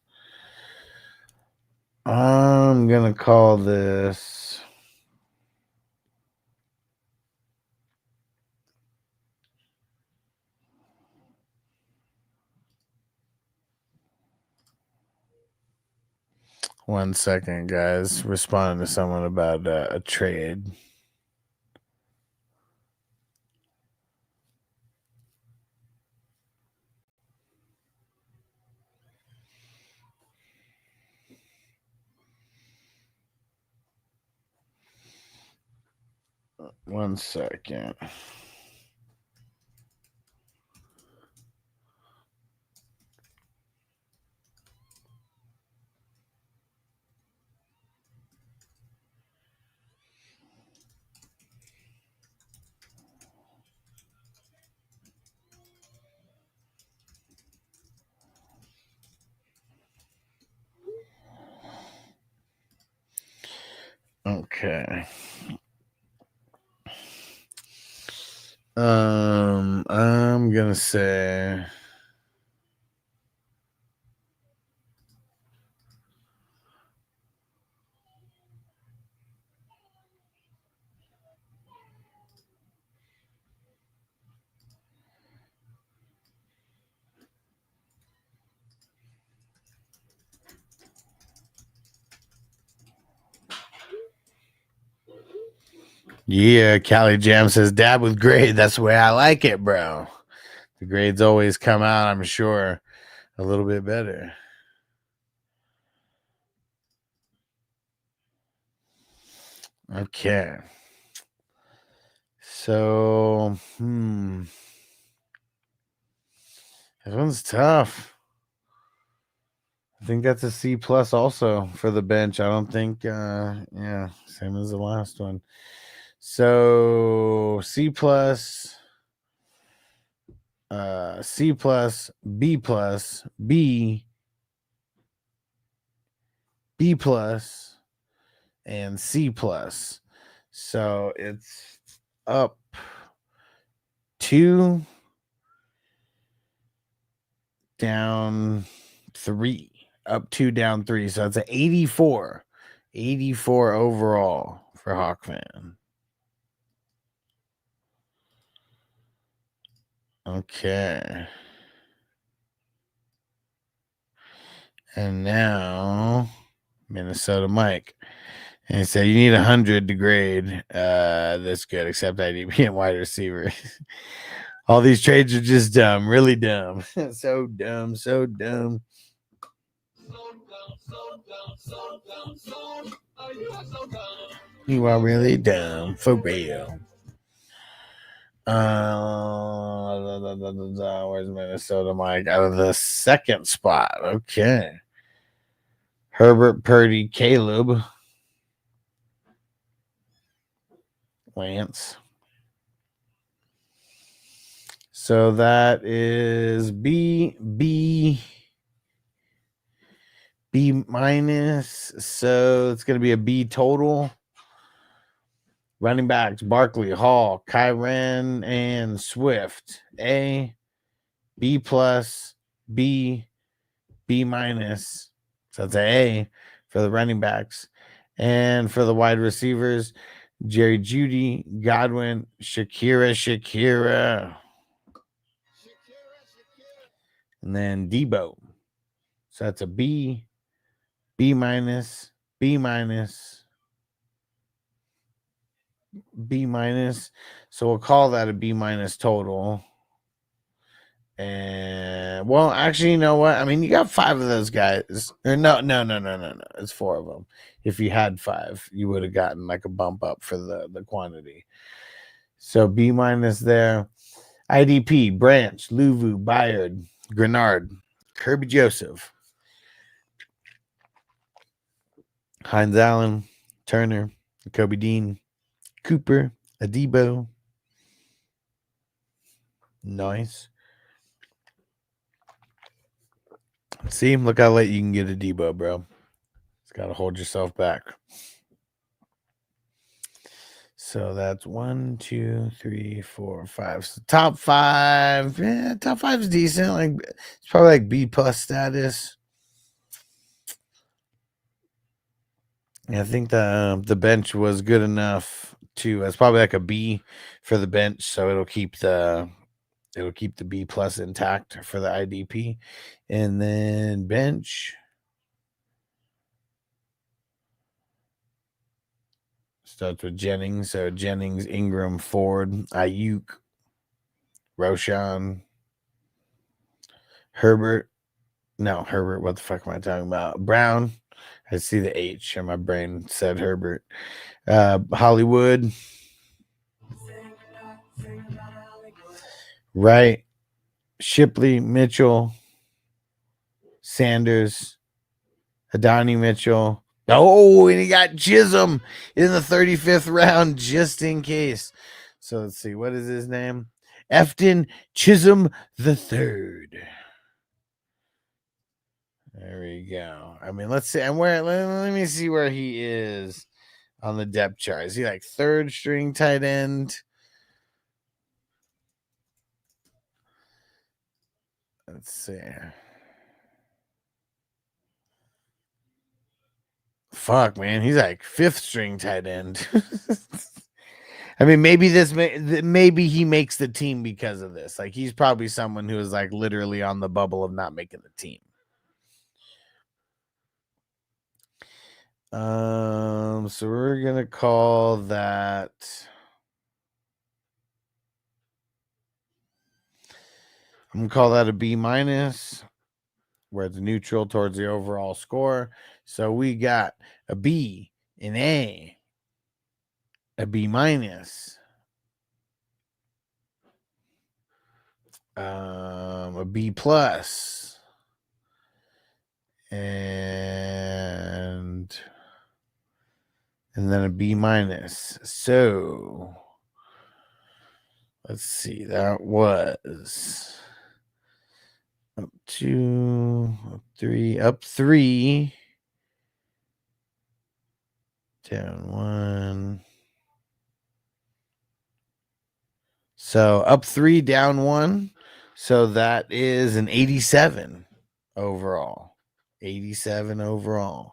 I'm going to call this one second, guys. Responding to someone about a trade. One second. Okay. I'm gonna say Yeah, Cali Jam says dab with grade. That's the way I like it, bro. The grades always come out, I'm sure, a little bit better. Okay. So, this one's tough. I think that's a C plus also for the bench. I don't think, yeah, same as the last one. So C plus, C plus, B plus, B plus, and C plus. So it's up 2, down 3. Up 2, down 3. So it's an 84. 84 overall for Hawkman. Okay. And now Minnesota Mike. And he said you need 100 to grade this good, except IDP and wide receiver. All these trades are just dumb, really dumb. So dumb, so dumb. You are really dumb, for real. Where's Minnesota Mike? Out of the second spot. Okay. Herbert, Purdy, Caleb, Lance. So that is B minus. So it's going to be a B total. Running backs, Barkley, Hall, Kyren, and Swift. A, B plus, B minus. So that's A for the running backs. And for the wide receivers, Jerry Jeudy, Godwin, Shakira. And then Debo. So that's a B minus, B minus. So we'll call that a B minus total. And well, actually, you know what? I mean, you got 5 of those guys. Or no. It's 4 of them. If you had 5, you would have gotten like a bump up for the quantity. So B minus there. IDP, Branch, Luvu, Bayard, Grenard, Kirby Joseph, Hines Allen, Turner, Kobe Dean, Cooper, Adebo. Nice. See, look how late you can get a Debo, bro. It's got to hold yourself back. So that's 1, 2, 3, 4, 5. So top 5. Yeah, top 5 is decent. Like it's probably like B plus status. Yeah, I think the bench was good enough to. It's probably like a B for the bench, so it'll keep the B plus intact for the IDP, and then bench starts with Jennings. So Jennings, Ingram, Ford, Ayuk, Roshan, Herbert. No, Herbert. What the fuck am I talking about? Brown. I see the H, and my brain said Herbert. Hollywood. Right. Shipley, Mitchell, Sanders, Adonai Mitchell. Oh, and he got Chisholm in the 35th round just in case. So let's see. What is his name? Efton Chisholm III. There we go. I mean, let's see. And let me see where he is on the depth chart. Is he like 3rd string tight end? Let's see. Fuck, man. He's like 5th string tight end. I mean, maybe he makes the team because of this. Like, he's probably someone who is like literally on the bubble of not making the team. So we're gonna call that I'm gonna call that a B minus, where it's neutral towards the overall score. So we got a B, an A B minus, a B plus, and then a B minus. So let's see, that was up 2, up 3, up 3, down 1. So up 3, down 1. So that is an 87 overall. 87 overall.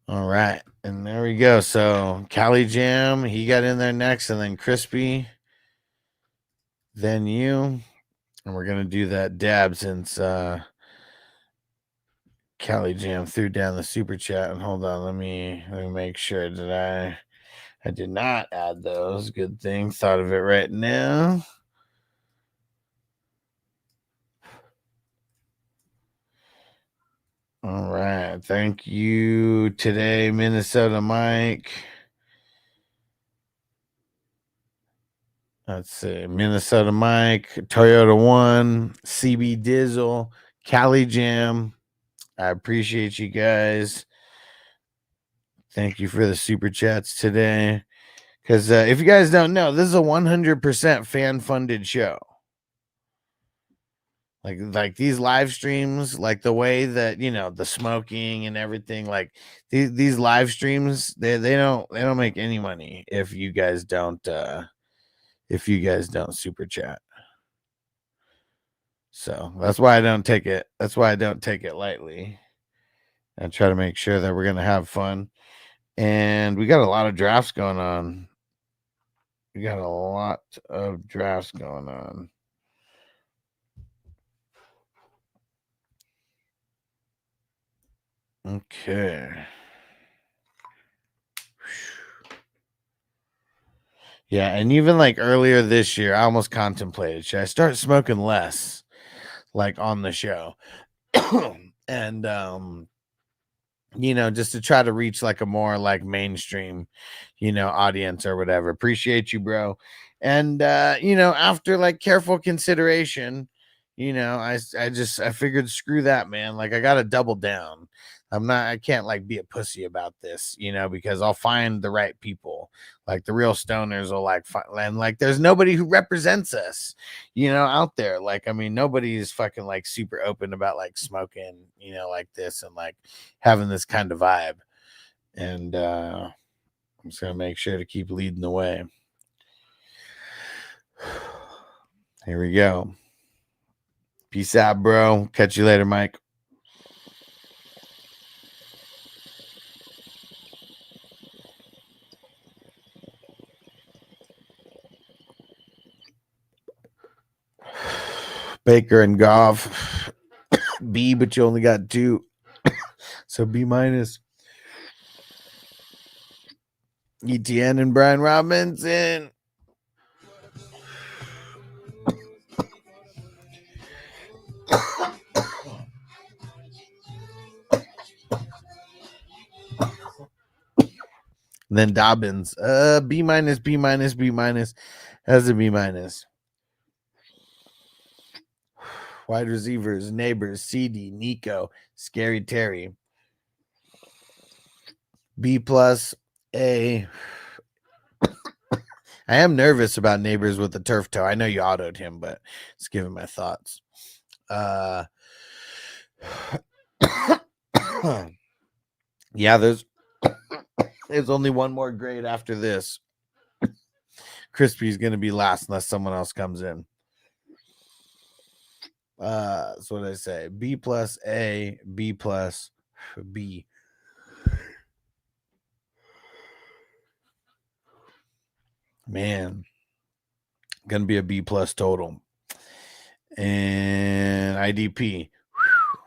All right. And there we go. So Cali Jam, he got in there next, and then Crispy, then you. And we're going to do that dab since Cali Jam threw down the super chat. And hold on, let me make sure that I did not add those. Good thing. Thought of it right now. All right. Thank you today, Minnesota Mike. Let's see. Minnesota Mike, Toyota One, CB Dizzle, Cali Jam. I appreciate you guys. Thank you for the super chats today. Because if you guys don't know, this is a 100% fan-funded show. Like these live streams, like the way that, you know, the smoking and everything, like these live streams, they don't make any money if you guys don't super chat. So that's why I don't take it. That's why I don't take it lightly. I try to make sure that we're gonna have fun. And we got a lot of drafts going on. We got a lot of drafts going on. Okay. Yeah, and even like earlier this year, I almost contemplated, should I start smoking less, like on the show? And you know, just to try to reach like a more like mainstream, you know, audience or whatever. Appreciate you, bro. And you know, after like careful consideration, you know, I figured screw that, man. Like I gotta double down. I can't like be a pussy about this, you know, because I'll find the right people. Like the real stoners will like find, and like there's nobody who represents us, you know, out there. Like, I mean, nobody's fucking like super open about like smoking, you know, like this and like having this kind of vibe. And I'm just gonna make sure to keep leading the way. Here we go. Peace out, bro. Catch you later, Mike. Baker and Goff. B, but you only got 2. So B minus. ETN and Brian Robinson. And then Dobbins. B minus, B minus, B minus. As a B minus. Wide receivers, Neighbors, CD, Nico, Scary Terry. B plus, A. I am nervous about Neighbors with the turf toe. I know you autoed him, but just giving my thoughts. Yeah, there's only one more grade after this. Crispy's going to be last unless someone else comes in. So what did I say? B plus A, B plus B. Man, gonna be a B plus total. And IDP,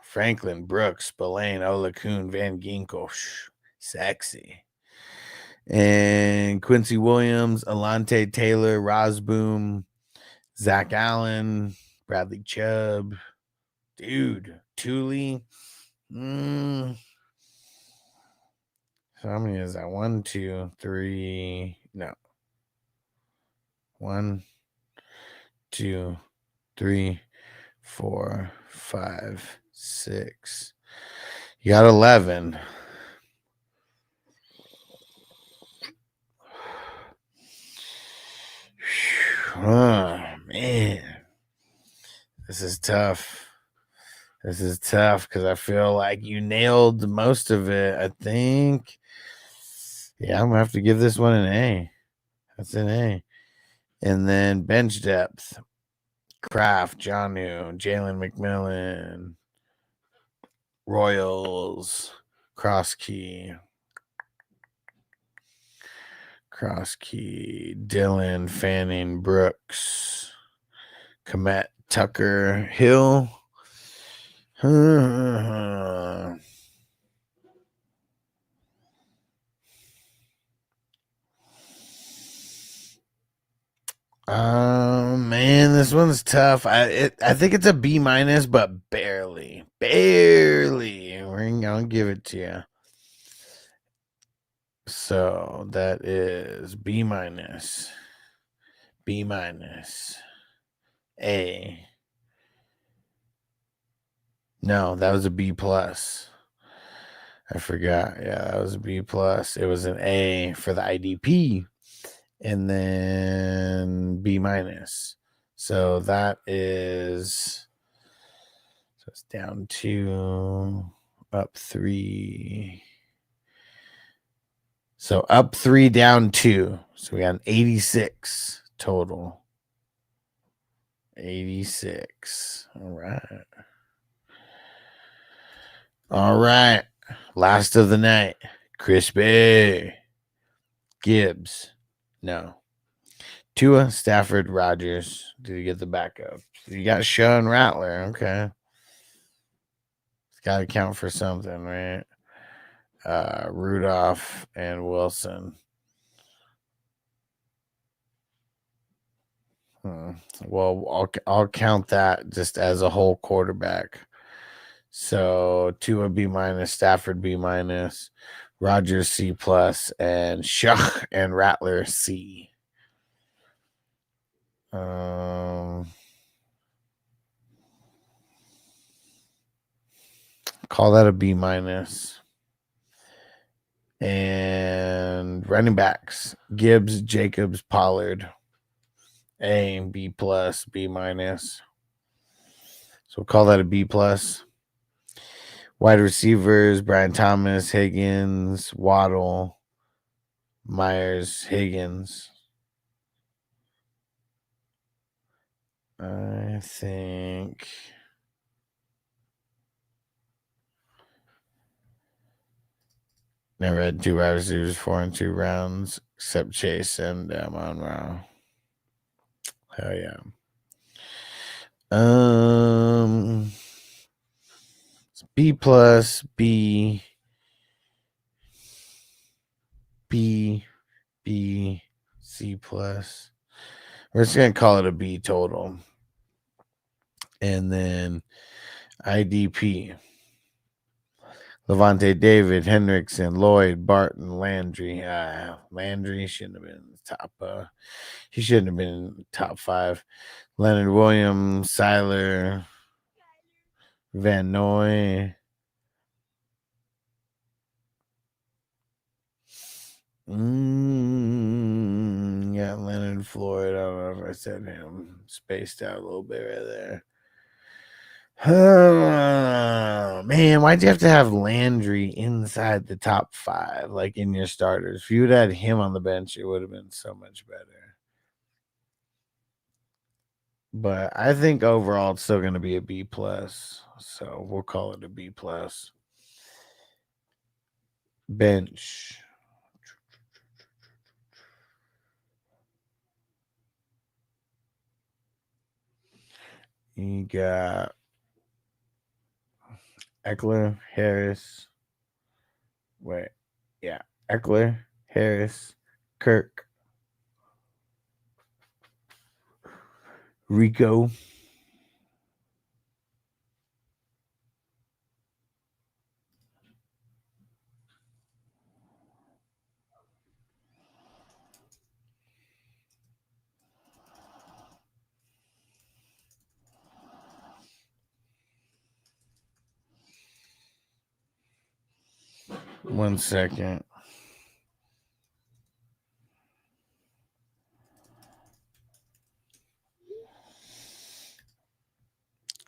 Franklin, Brooks, Spillane, Olakun, Van Ginkel, sexy. And Quincy Williams, Alante Taylor, Rosboom, Zach Allen, Bradley Chubb, dude, Thule. So how many is that? 1, 2, 3. No. 1, 2, 3, 4, 5, 6. You got 11. Oh, man. This is tough. This is tough because I feel like you nailed most of it, I think. Yeah, I'm going to have to give this one an A. That's an A. And then bench depth. Kraft, Jonnu, Jalen McMillan, Royals, Crosskey, Dylan, Fanning, Brooks, Komet, Tucker, Hill. Man, this one's tough. I think it's a B minus, but barely. We're gonna give it to you. So that is B minus, A. No, that was a B plus. I forgot. Yeah, that was a B plus. It was an A for the IDP, and then B minus. So that is. So it's down 2, up 3. So up 3, down 2. So we got an 86 total. 86. All right. Last of the night. Crispy. Gibbs. No. Tua, Stafford, Rodgers. Did you get the backup? You got Shaw and Rattler. Okay. It's got to count for something, right? Rudolph and Wilson. Well, I'll count that just as a whole quarterback. So Tua B minus, Stafford B minus, Rodgers C plus, and Shach and Rattler C. Call that a B minus. And running backs: Gibbs, Jacobs, Pollard. A, B plus, B minus. So we'll call that a B plus. Wide receivers: Brian Thomas, Higgins, Waddle, Myers, Higgins. I think never had 2 wide receivers 4 and 2 rounds except Chase and Monroe. Hell yeah. B plus, B, C plus. We're just gonna call it a B total. And then IDP. Levante David, Hendrickson, Lloyd, Barton, Landry. Landry shouldn't have been top. He shouldn't have been top 5. Leonard Williams, Seiler, Van Noy. Yeah, Leonard Floyd. I don't know if I said him. Spaced out a little bit right there. Man, why'd you have to have Landry inside the top 5, like in your starters? If you would have had him on the bench, it would have been so much better. But I think overall it's still going to be a B plus. So we'll call it a B plus. Bench. You got Eckler, Harris. Eckler, Harris, Kirk, Rico, one second.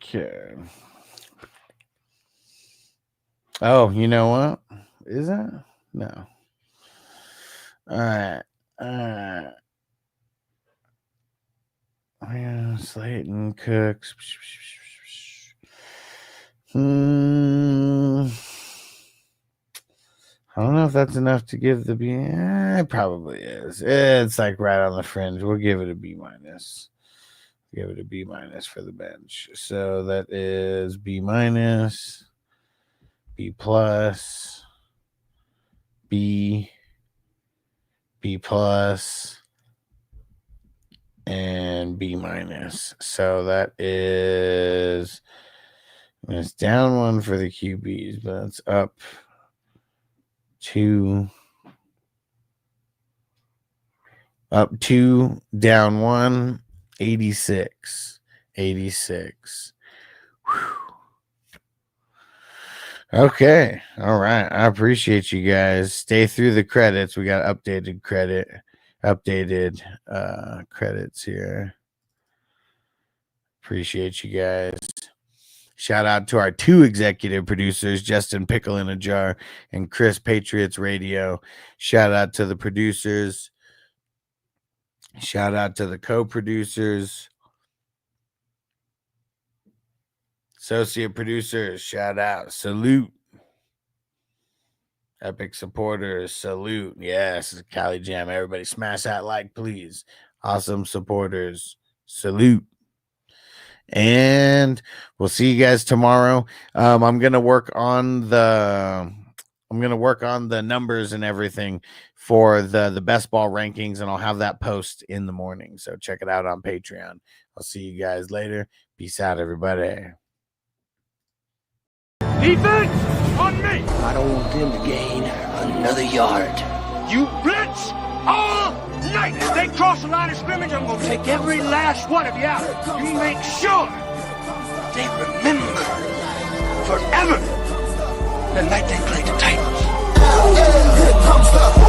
Okay. Oh, you know what? Is that? No. All right. Yeah, Slayton, Cooks. I don't know if that's enough to give the B. It probably is. It's like right on the fringe. We'll give it a B minus. Give it a B minus for the bench. So that is B minus, B plus, B plus, and B minus. So that is, it's down one for the QBs, but it's up two, down one, 86. Whew. Okay. All right. I appreciate you guys. Stay through the credits. We got updated credits here. Appreciate you guys. Shout out to our 2 executive producers, Justin Pickle in a Jar and Chris Patriots Radio. Shout out to the producers. Shout out to the co-producers. Associate producers, shout out. Salute. Epic supporters, salute. Yes, Cali Jam. Everybody smash that like, please. Awesome supporters, salute. And we'll see you guys tomorrow. I'm gonna work on the numbers and everything for the best ball rankings, and I'll have that post in the morning. So check it out on Patreon. I'll see you guys later. Peace out, everybody. Defense on me. I don't want them to gain another yard. You blitz all night. If they cross the line of scrimmage, I'm going to take every last one of you out. You make sure they remember forever the night they played the Titans. Here comes the